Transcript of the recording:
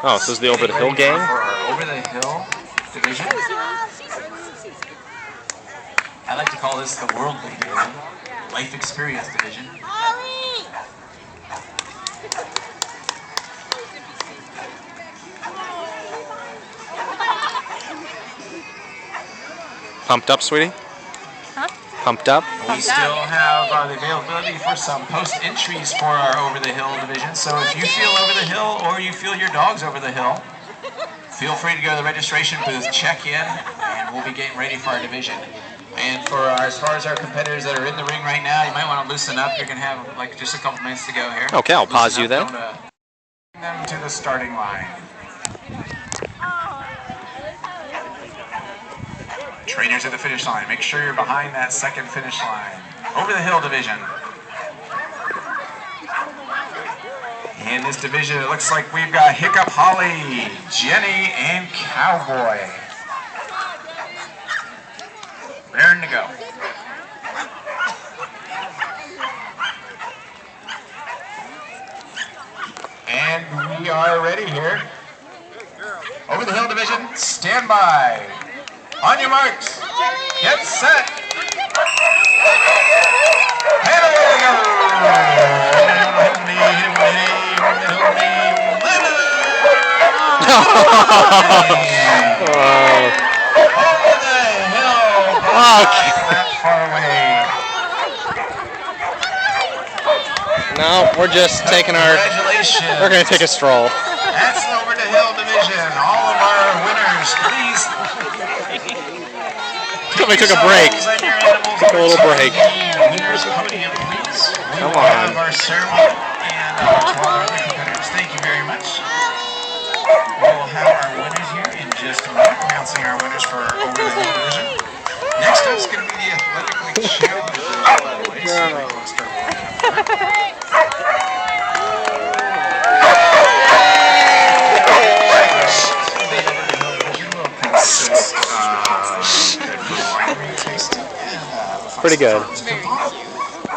Oh, so this is the Over the Hill gang? For our Over the Hill division. I like to call this the Worldly Division, Life Experience Division. Pumped up, sweetie? Huh? Pumped up? We still have the availability for some post entries for our Over the Hill division. So if you feel over the hill or you feel your dog's over the hill, feel free to go to the registration booth, check in, and we'll be getting ready for our division. And for as far as our competitors that are in the ring right now, you might want to loosen up. You're going to have like just a couple minutes to go here. Okay, I'll pause you then. Bring them to the starting line. Trainers at the finish line. Make sure you're behind that second finish line. Over the Hill division. In this division, it looks like we've got Hiccup Holly, Jenny, and Cowboy. Raring to go. And we are ready here. Over the Hill division, stand by. On your marks, get set. And away we go. Over the hill. That far away. No, we're just taking our... Congratulations. We're going to take a stroll. That's the Over the Hill division. All of our winners, please. We took a break. Took a little break. Winners podium, please. Come We will on. have our ceremony and to all our other competitors. Thank you very much. We will have our winners here in just a minute, announcing our winners for our Over the Hill division. Next up is going to be the Athletically Challenged, by the way. So we'll start with that. Pretty good.